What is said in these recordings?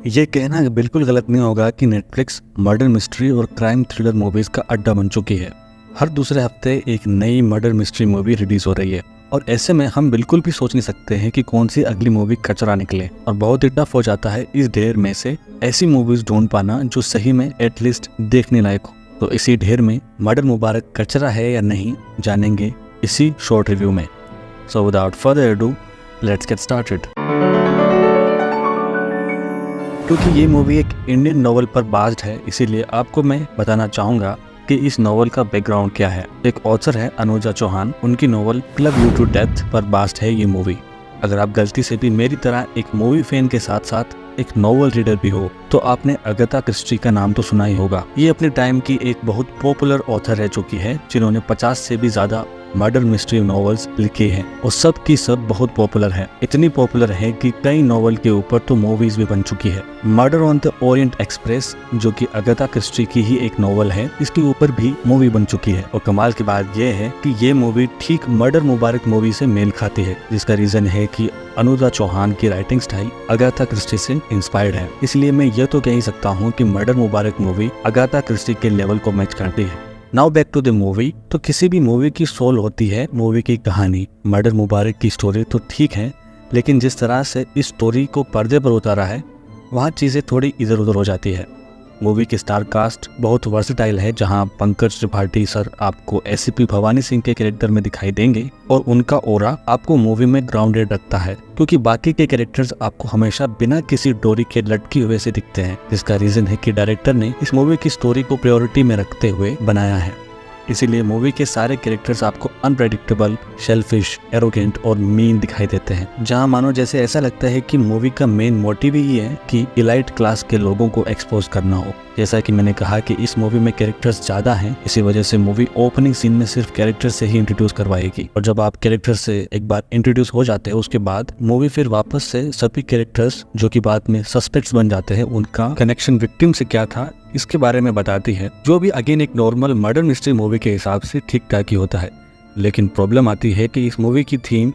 ये कहना बिल्कुल गलत नहीं होगा कि नेटफ्लिक्स मर्डर मिस्ट्री और क्राइम थ्रिलर मूवीज का अड्डा बन चुकी है। हर दूसरे हफ्ते एक नई मर्डर मिस्ट्री मूवी रिलीज हो रही है और ऐसे में हम बिल्कुल भी सोच नहीं सकते हैं कि कौन सी अगली मूवी कचरा निकले और बहुत ही टफ हो जाता है इस ढेर में से ऐसी मूवीज ढूंढ पाना जो सही में एटलीस्ट देखने लायक हो। तो इसी ढेर में मर्डर मुबारक कचरा है या नहीं जानेंगे इसी शॉर्ट रिव्यू में। So without further ado let's get started. क्योंकि ये मूवी एक इंडियन नॉवल पर बेस्ड है, इसीलिए आपको मैं बताना चाहूँगा कि इस नॉवल का बैकग्राउंड क्या है। एक ऑथर है अनुजा चौहान, उनकी novel love you to death पर बेस्ड है ये मूवी। अगर आप गलती से भी मेरी तरह एक मूवी फैन के साथ साथ एक नॉवल रीडर भी हो तो आपने अगाथा क्रिस्टी का नाम तो सुना ही होगा। ये अपने टाइम की एक बहुत पॉपुलर ऑथर रह चुकी है जिन्होंने 50 से भी ज्यादा मर्डर मिस्ट्री नॉवेल्स लिखे हैं और सब की सब बहुत पॉपुलर है। इतनी पॉपुलर है कि कई नॉवल के ऊपर तो मूवीज भी बन चुकी है। Murder on the Orient express जो कि अगाथा क्रिस्टी की ही एक नॉवल है, इसके ऊपर भी मूवी बन चुकी है। और कमाल की बात यह है कि ये मूवी ठीक मर्डर मुबारक मूवी से मेल खाती है, जिसका रीजन है कि अनुजा चौहान की राइटिंग स्टाइल अगाथा क्रिस्टी से इंस्पायर्ड है। इसलिए मैं ये तो कह ही सकता हूँ कि murder Mubarak movie Agatha Christie के लेवल को मैच करती है। Now back to the movie. तो किसी भी मूवी की सोल होती है मूवी की कहानी। मर्डर मुबारक की स्टोरी तो ठीक है, लेकिन जिस तरह से इस स्टोरी को पर्दे पर उतारा है वहाँ चीज़ें थोड़ी इधर उधर हो जाती है। मूवी की स्टार कास्ट बहुत वर्सेटाइल है, जहां पंकज त्रिपाठी सर आपको एसीपी भवानी सिंह के कैरेक्टर में दिखाई देंगे और उनका ऑरा आपको मूवी में ग्राउंडेड रखता है, क्योंकि बाकी के कैरेक्टर्स आपको हमेशा बिना किसी डोरी के लटके हुए से दिखते हैं। जिसका रीजन है कि डायरेक्टर ने इस मूवी की स्टोरी को प्रायोरिटी में रखते हुए बनाया है। इसीलिए मूवी के सारे कैरेक्टर्स आपको अनप्रेडिक्टेबल, शेल्फिश, एरोगेंट और मीन दिखाई देते हैं, जहां मानो जैसे ऐसा लगता है कि मूवी का मेन मोटिव ही है कि इलाइट क्लास के लोगों को एक्सपोज करना हो। जैसा कि मैंने कहा कि इस मूवी में कैरेक्टर्स ज्यादा हैं, इसी वजह से मूवी ओपनिंग सीन में सिर्फ कैरेक्टर से ही इंट्रोड्यूस करवाएगी और जब आप कैरेक्टर से एक बार इंट्रोड्यूस हो जाते हैं उसके बाद मूवी फिर वापस से सभी कैरेक्टर्स जो कि बाद में सस्पेक्ट्स बन जाते हैं उनका कनेक्शन विक्टिम से क्या था इसके बारे में बताती है, जो भी अगेन एक नॉर्मल मर्डर मिस्ट्री मूवी के हिसाब से ठीक ठाक ही होता है। लेकिन प्रॉब्लम आती है कि इस मूवी की थीम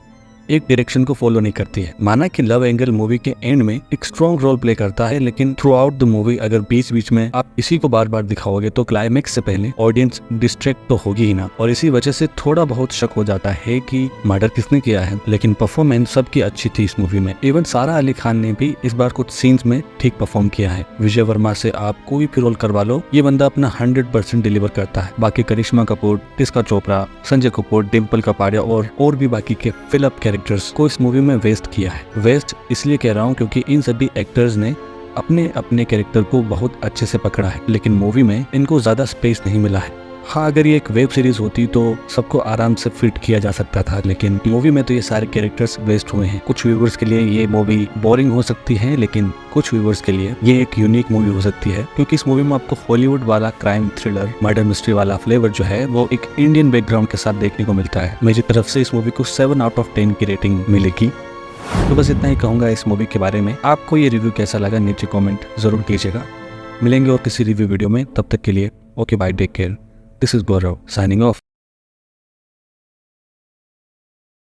एक डायरेक्शन को फॉलो नहीं करती है। माना कि लव एंगल मूवी के एंड में एक स्ट्रॉन्ग रोल प्ले करता है, लेकिन थ्रू आउट द मूवी अगर बीच बीच में आप इसी को बार बार दिखाओगे तो क्लाइमेक्स से पहले ऑडियंस डिस्ट्रैक्ट तो होगी ही ना, और इसी वजह से थोड़ा बहुत शक हो जाता है कि मर्डर किसने किया है। लेकिन परफॉर्मेंस सबकी अच्छी थी इस मूवी में। इवन सारा अली खान ने भी इस बार कुछ सीन्स में ठीक परफॉर्म किया है। विजय वर्मा से आप कोई भी रोल करवा लो, ये बंदा अपना 100% डिलीवर करता है। बाकी करिश्मा कपूर, टिस्का चोपड़ा, संजय कपूर, डिम्पल कपाड़िया और भी बाकी के फिलअप कैरेक्टर्स को इस मूवी में वेस्ट किया है। वेस्ट इसलिए कह रहा हूँ क्योंकि इन सभी एक्टर्स ने अपने अपने कैरेक्टर को बहुत अच्छे से पकड़ा है, लेकिन मूवी में इनको ज्यादा स्पेस नहीं मिला है। हाँ, अगर ये एक वेब सीरीज होती तो सबको आराम से फिट किया जा सकता था, लेकिन मूवी में तो ये सारे कैरेक्टर्स वेस्ट हुए हैं। कुछ व्यूवर्स के लिए ये मूवी बोरिंग हो सकती है, लेकिन कुछ व्यूवर्स के लिए ये एक यूनिक मूवी हो सकती है, क्योंकि इस मूवी में आपको हॉलीवुड वाला क्राइम थ्रिलर मर्डर मिस्ट्री वाला फ्लेवर जो है वो एक इंडियन बैकग्राउंड के साथ देखने को मिलता है। मेरी तरफ से इस मूवी को 7 आउट ऑफ 10 की रेटिंग मिलेगी। तो बस इतना ही कहूंगा इस मूवी के बारे में। आपको ये रिव्यू कैसा लगा नीचे कमेंट जरूर कीजिएगा। मिलेंगे और किसी रिव्यू वीडियो में, तब तक के लिए okay bye, take care. This is Gaurav signing off.